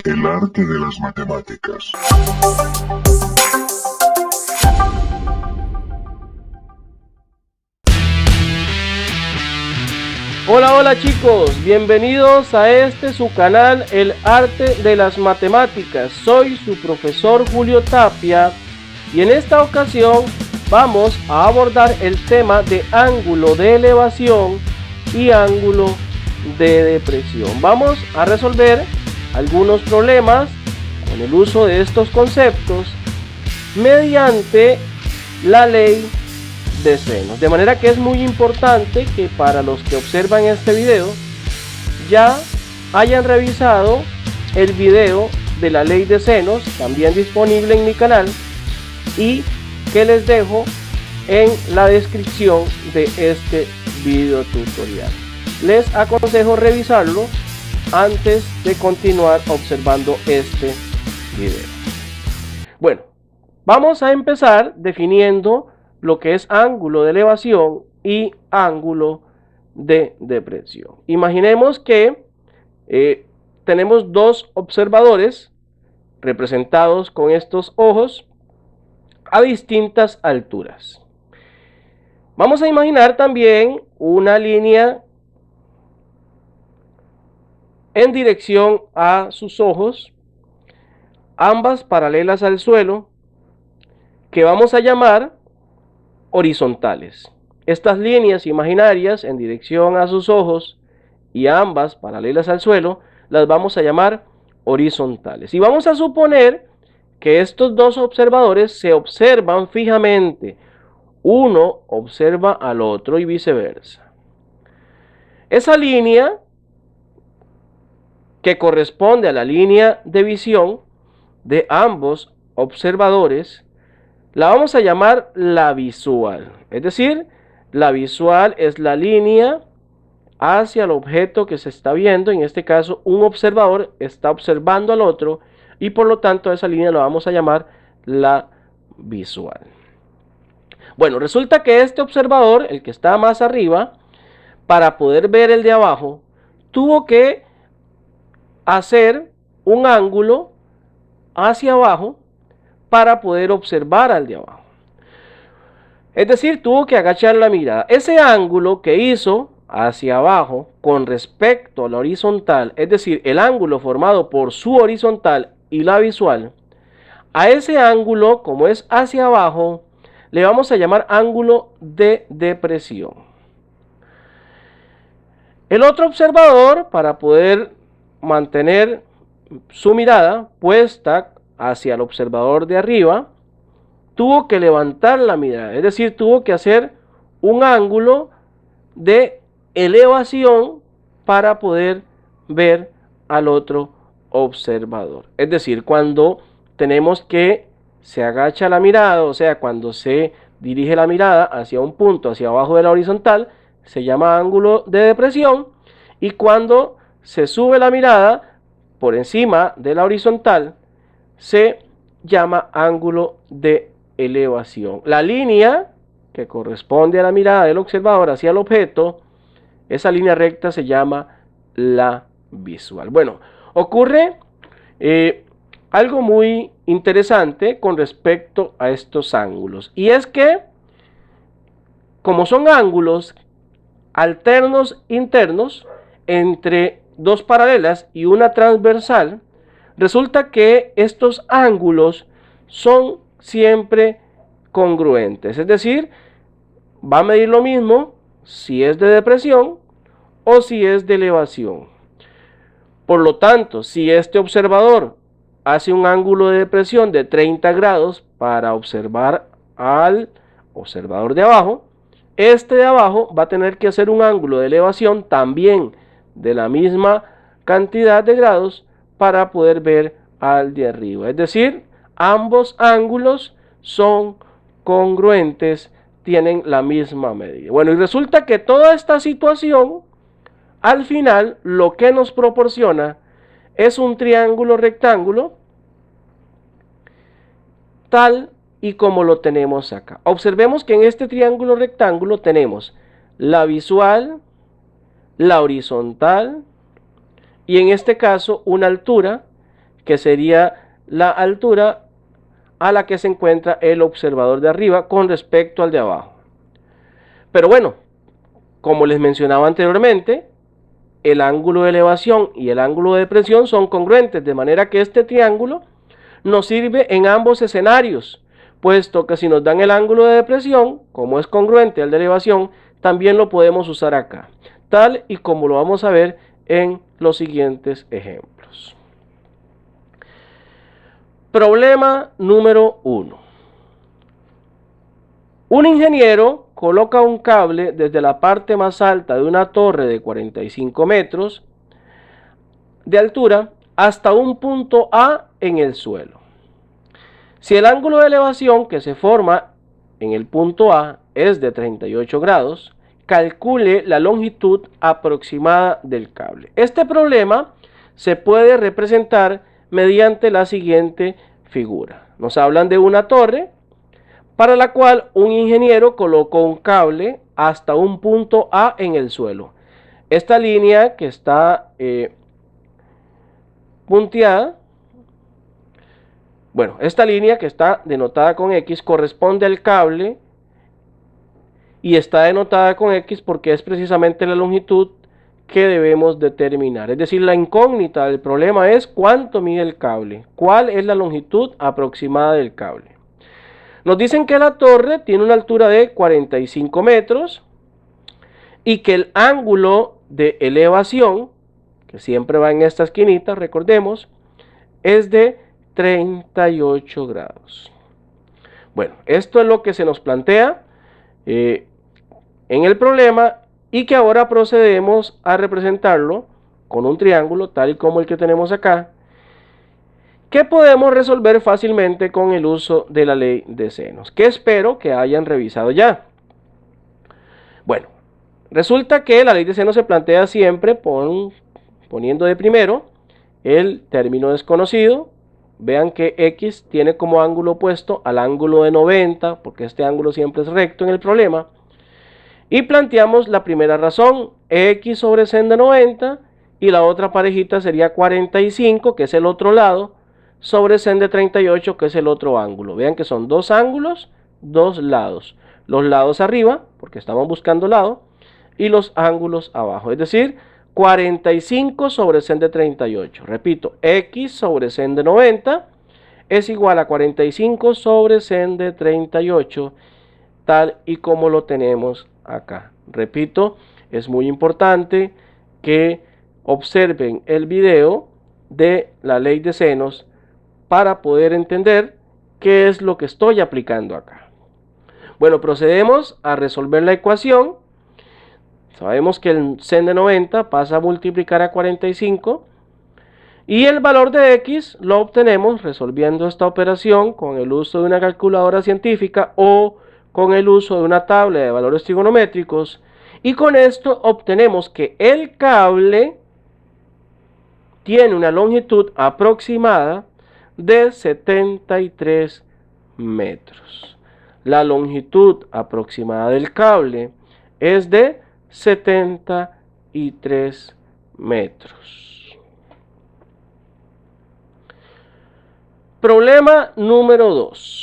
El arte de las matemáticas. Hola, hola chicos, bienvenidos a su canal El Arte de las Matemáticas. Soy su profesor Julio Tapia y en esta ocasión vamos a abordar el tema de ángulo de elevación y ángulo de depresión. Vamos a resolver algunos problemas con el uso de estos conceptos mediante la ley de senos, de manera que es muy importante que para los que observan este video ya hayan revisado el video de la ley de senos, también disponible en mi canal, y que les dejo en la descripción de este video tutorial. Les aconsejo revisarlo antes de continuar observando este video. Bueno, vamos a empezar definiendo lo que es ángulo de elevación y ángulo de depresión. Imaginemos que tenemos dos observadores representados con estos ojos a distintas alturas. Vamos a imaginar también una línea en dirección a sus ojos, ambas paralelas al suelo, que vamos a llamar horizontales. Estas líneas imaginarias en dirección a sus ojos y ambas paralelas al suelo las vamos a llamar horizontales. Y vamos a suponer que estos dos observadores se observan fijamente. Uno observa al otro y viceversa. Esa línea, que corresponde a la línea de visión de ambos observadores, la vamos a llamar la visual. Es decir, la visual es la línea hacia el objeto que se está viendo. En este caso, un observador está observando al otro y por lo tanto esa línea la vamos a llamar la visual. Bueno, resulta que este observador, el que está más arriba, para poder ver el de abajo, tuvo que hacer un ángulo hacia abajo para poder observar al de abajo. Es decir, tuvo que agachar la mirada. Ese ángulo que hizo hacia abajo con respecto a la horizontal, es decir, el ángulo formado por su horizontal y la visual, a ese ángulo, como es hacia abajo, le vamos a llamar ángulo de depresión. El otro observador, para poder mantener su mirada puesta hacia el observador de arriba, tuvo que levantar la mirada, es decir, tuvo que hacer un ángulo de elevación para poder ver al otro observador. Es decir, cuando tenemos que se agacha la mirada, o sea, cuando se dirige la mirada hacia un punto hacia abajo de la horizontal, se llama ángulo de depresión, y cuando se sube la mirada por encima de la horizontal, se llama ángulo de elevación. La línea que corresponde a la mirada del observador hacia el objeto, esa línea recta se llama la visual. Bueno, ocurre algo muy interesante con respecto a estos ángulos, y es que como son ángulos alternos internos entre dos paralelas y una transversal, resulta que estos ángulos son siempre congruentes, es decir, va a medir lo mismo si es de depresión o si es de elevación. Por lo tanto, si este observador hace un ángulo de depresión de 30 grados para observar al observador de abajo, este de abajo va a tener que hacer un ángulo de elevación también de la misma cantidad de grados para poder ver al de arriba. Es decir, ambos ángulos son congruentes, tienen la misma medida. Bueno, y resulta que toda esta situación, al final, lo que nos proporciona es un triángulo rectángulo tal y como lo tenemos acá. Observemos que en este triángulo rectángulo tenemos la visual, la horizontal y en este caso una altura que sería la altura a la que se encuentra el observador de arriba con respecto al de abajo. Pero bueno, como les mencionaba anteriormente, el ángulo de elevación y el ángulo de depresión son congruentes, de manera que este triángulo nos sirve en ambos escenarios, puesto que si nos dan el ángulo de depresión, como es congruente al de elevación, también lo podemos usar acá, tal y como lo vamos a ver en los siguientes ejemplos. Problema número 1. Un ingeniero coloca un cable desde la parte más alta de una torre de 45 metros de altura hasta un punto A en el suelo. Si el ángulo de elevación que se forma en el punto A es de 38 grados, calcule la longitud aproximada del cable. Este problema se puede representar mediante la siguiente figura. Nos hablan de una torre para la cual un ingeniero colocó un cable hasta un punto A en el suelo. Esta línea que está punteada, bueno, esta línea que está denotada con X corresponde al cable y está denotada con X porque es precisamente la longitud que debemos determinar. Es decir, la incógnita del problema es cuánto mide el cable, cuál es la longitud aproximada del cable. Nos dicen que la torre tiene una altura de 45 metros y que el ángulo de elevación, que siempre va en esta esquinita, recordemos, es de 38 grados. Bueno, esto es lo que se nos plantea en el problema y que ahora procedemos a representarlo con un triángulo tal y como el que tenemos acá, que podemos resolver fácilmente con el uso de la ley de senos, que espero que hayan revisado ya. Bueno, resulta que la ley de senos se plantea siempre poniendo de primero el término desconocido. Vean que X tiene como ángulo opuesto al ángulo de 90, porque este ángulo siempre es recto en el problema. Y planteamos la primera razón, X sobre sen de 90, y la otra parejita sería 45, que es el otro lado, sobre sen de 38, que es el otro ángulo. Vean que son dos ángulos, dos lados. Los lados arriba, porque estamos buscando lado, y los ángulos abajo. Es decir, 45 sobre sen de 38. Repito, X sobre sen de 90 es igual a 45 sobre sen de 38, tal y como lo tenemos acá. Repito, es muy importante que observen el video de la ley de senos para poder entender qué es lo que estoy aplicando acá. Bueno, procedemos a resolver la ecuación. Sabemos que el sen de 90 pasa a multiplicar a 45 y el valor de X lo obtenemos resolviendo esta operación con el uso de una calculadora científica o con el uso de una tabla de valores trigonométricos, y con esto obtenemos que el cable tiene una longitud aproximada de 73 metros. La longitud aproximada del cable es de 73 metros. Problema número 2.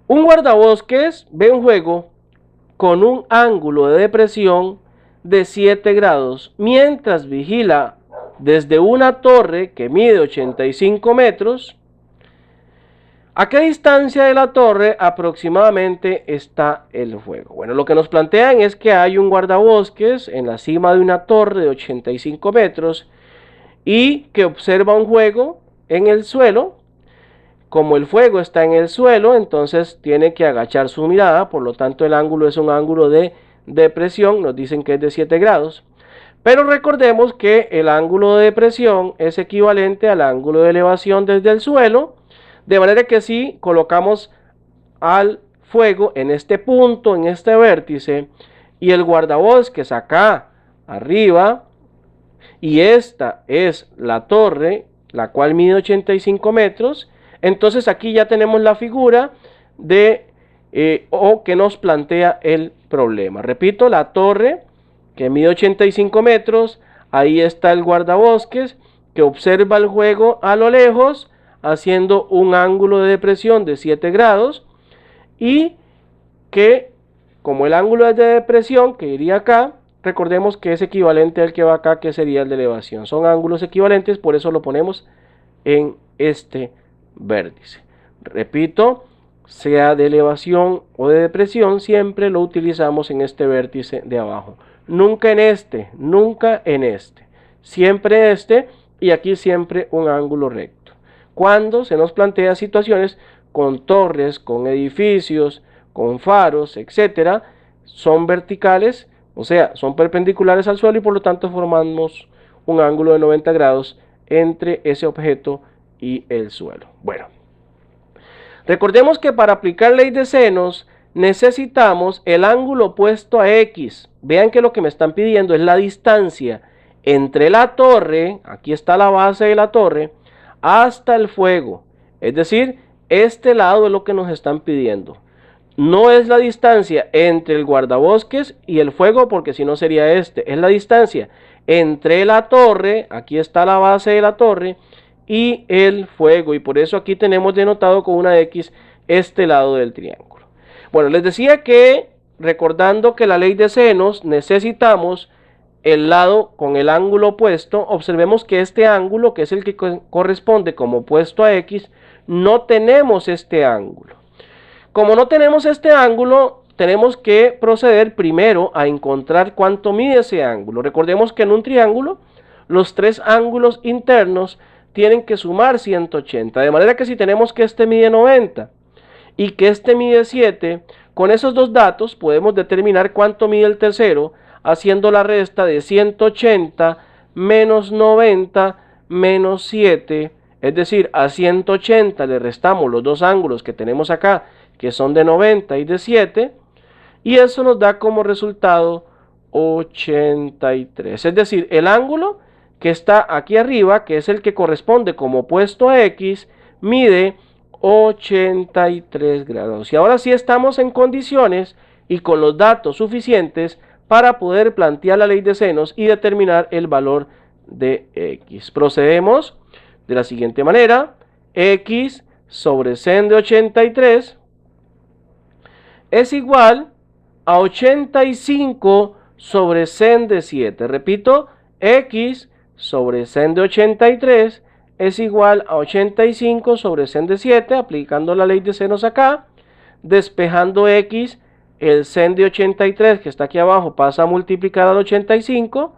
Un guardabosques ve un juego con un ángulo de depresión de 7 grados mientras vigila desde una torre que mide 85 metros. ¿A qué distancia de la torre aproximadamente está el juego? Bueno, lo que nos plantean es que hay un guardabosques en la cima de una torre de 85 metros y que observa un juego en el suelo. Como el fuego está en el suelo, entonces tiene que agachar su mirada, por lo tanto el ángulo es un ángulo de depresión, nos dicen que es de 7 grados. Pero recordemos que el ángulo de depresión es equivalente al ángulo de elevación desde el suelo, de manera que si colocamos al fuego en este punto, en este vértice, y el guardabosques acá arriba, y esta es la torre, la cual mide 85 metros, entonces aquí ya tenemos la figura de o que nos plantea el problema. Repito, la torre que mide 85 metros, ahí está el guardabosques que observa el juego a lo lejos, haciendo un ángulo de depresión de 7 grados, y que, como el ángulo es de depresión, que iría acá, recordemos que es equivalente al que va acá, que sería el de elevación. Son ángulos equivalentes, por eso lo ponemos en este vértice. Repito, sea de elevación o de depresión, siempre lo utilizamos en este vértice de abajo. Nunca en este, nunca en este. Siempre este, y aquí siempre un ángulo recto. Cuando se nos plantea situaciones con torres, con edificios, con faros, etcétera, son verticales, o sea, son perpendiculares al suelo y por lo tanto formamos un ángulo de 90 grados entre ese objeto y el suelo. Bueno, recordemos que para aplicar ley de senos necesitamos el ángulo opuesto a X. Vean que lo que me están pidiendo es la distancia entre la torre, aquí está la base de la torre, hasta el fuego. Es decir, este lado es lo que nos están pidiendo. No es la distancia entre el guardabosques y el fuego, porque si no sería este. Es la distancia entre la torre, aquí está la base de la torre, y el fuego. Y por eso aquí tenemos denotado con una X este lado del triángulo. Bueno, les decía que, recordando que la ley de senos, necesitamos el lado con el ángulo opuesto. Observemos que este ángulo, que es el que corresponde como opuesto a X, no tenemos este ángulo. Como no tenemos este ángulo, tenemos que proceder primero a encontrar cuánto mide ese ángulo. Recordemos que en un triángulo, los tres ángulos internos tienen que sumar 180. De manera que si tenemos que este mide 90 y que este mide 7, con esos dos datos podemos determinar cuánto mide el tercero, haciendo la resta de 180 menos 90 menos 7. Es decir, a 180 le restamos los dos ángulos que tenemos acá, que son de 90 y de 7, y eso nos da como resultado 83. Es decir, el ángulo que está aquí arriba, que es el que corresponde como opuesto a X, mide 83 grados. Y ahora sí estamos en condiciones y con los datos suficientes para poder plantear la ley de senos y determinar el valor de X. Procedemos de la siguiente manera: X sobre sen de 83 es igual a 85 sobre sen de 7. Repito, X sobre sen de 83 es igual a 85 sobre sen de 7, aplicando la ley de senos acá, despejando X, el sen de 83 que está aquí abajo pasa a multiplicar al 85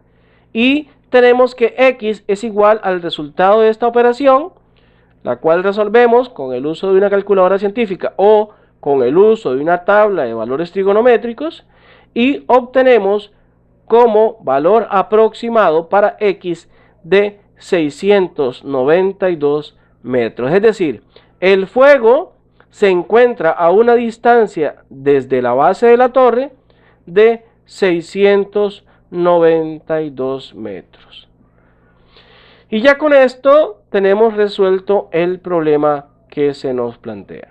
y tenemos que X es igual al resultado de esta operación, la cual resolvemos con el uso de una calculadora científica o con el uso de una tabla de valores trigonométricos, y obtenemos como valor aproximado para X de 692 metros. Es decir, el fuego se encuentra a una distancia desde la base de la torre de 692 metros. Y ya con esto tenemos resuelto el problema que se nos plantea.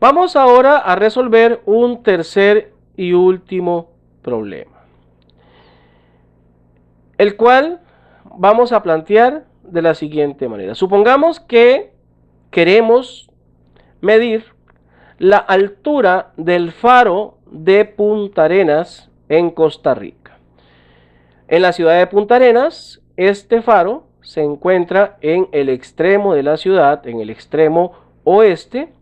Vamos ahora a resolver un tercer y último problema, el cual vamos a plantear de la siguiente manera. Supongamos que queremos medir la altura del faro de Punta Arenas en Costa Rica. En la ciudad de Punta Arenas, este faro se encuentra en el extremo de la ciudad, en el extremo oeste,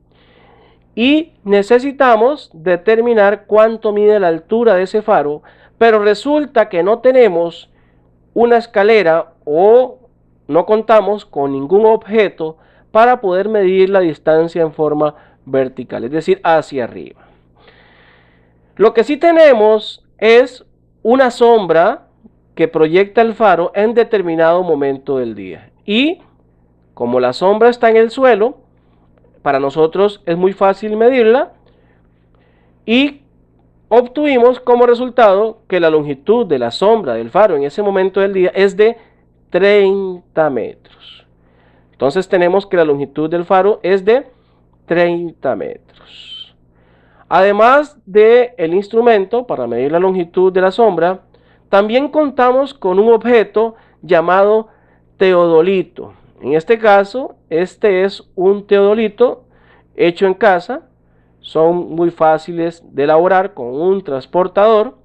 y necesitamos determinar cuánto mide la altura de ese faro, pero resulta que no tenemos una escalera o no contamos con ningún objeto para poder medir la distancia en forma vertical, es decir, hacia arriba. Lo que sí tenemos es una sombra que proyecta el faro en determinado momento del día, y como la sombra está en el suelo, para nosotros es muy fácil medirla y obtuvimos como resultado que la longitud de la sombra del faro en ese momento del día es de 30 metros. Entonces tenemos que la longitud del faro es de 30 metros. Además del instrumento para medir la longitud de la sombra, También contamos con un objeto llamado teodolito. En este caso, este es un teodolito hecho en casa. Son muy fáciles de elaborar con un transportador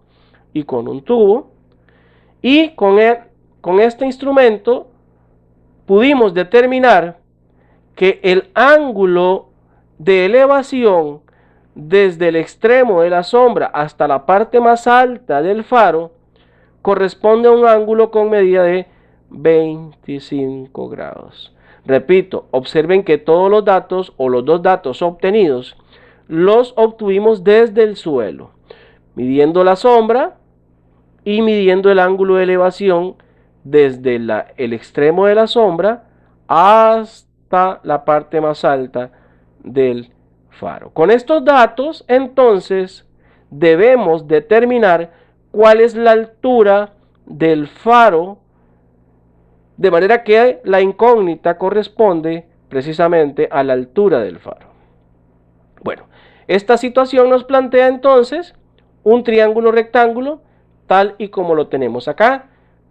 y con un tubo. Y con este instrumento pudimos determinar que el ángulo de elevación desde el extremo de la sombra hasta la parte más alta del faro corresponde a un ángulo con medida de 25 grados. Repito, observen que todos los datos o los dos datos obtenidos los obtuvimos desde el suelo, midiendo la sombra y midiendo el ángulo de elevación desde el extremo de la sombra hasta la parte más alta del faro. Con estos datos, entonces, debemos determinar cuál es la altura del faro, de manera que la incógnita corresponde precisamente a la altura del faro. Bueno, esta situación nos plantea entonces un triángulo rectángulo tal y como lo tenemos acá,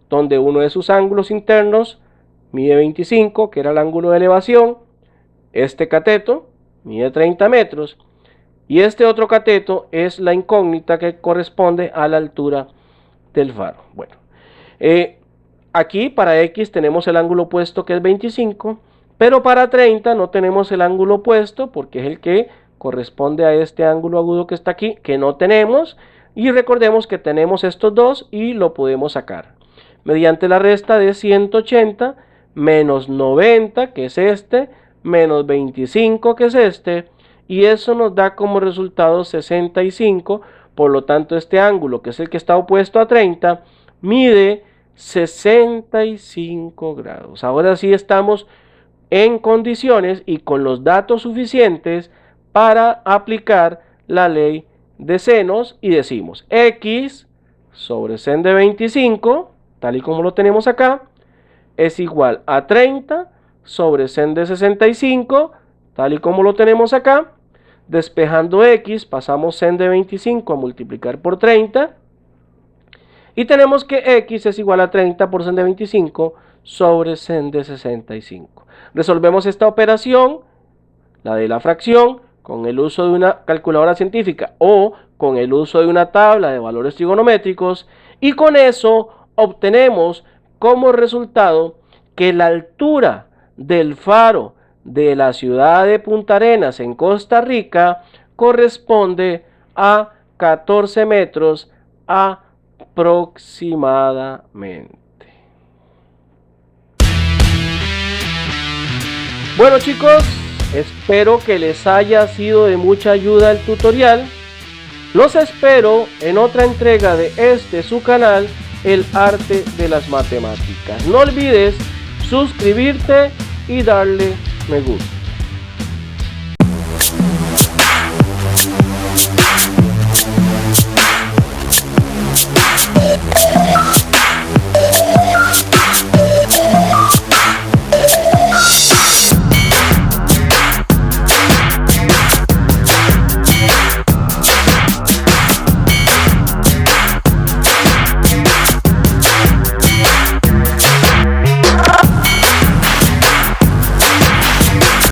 donde uno de sus ángulos internos mide 25, que era el ángulo de elevación. Este cateto mide 30 metros y este otro cateto es la incógnita que corresponde a la altura del faro. Bueno, aquí para X tenemos el ángulo opuesto, que es 25, pero para 30 no tenemos el ángulo opuesto porque es el que corresponde a este ángulo agudo que está aquí, que no tenemos, y recordemos que tenemos estos dos y lo podemos sacar mediante la resta de 180 menos 90, que es este, menos 25, que es este, y eso nos da como resultado 65. Por lo tanto, este ángulo, que es el que está opuesto a 30, mide 65 grados. Ahora sí estamos en condiciones y con los datos suficientes para aplicar la ley de senos, y decimos X sobre sen de 25, tal y como lo tenemos acá, es igual a 30 sobre sen de 65, tal y como lo tenemos acá. Despejando X, pasamos sen de 25 a multiplicar por 30, y tenemos que X es igual a 30 por sen de 25 sobre sen de 65. Resolvemos esta operación, la de la fracción, con el uso de una calculadora científica o con el uso de una tabla de valores trigonométricos, y con eso obtenemos como resultado que la altura del faro de la ciudad de Punta Arenas en Costa Rica corresponde a 14 metros aproximadamente. Bueno, chicos, espero que les haya sido de mucha ayuda el tutorial. Los espero en otra entrega de su canal, El Arte de las Matemáticas. No olvides suscribirte y darle me gusta.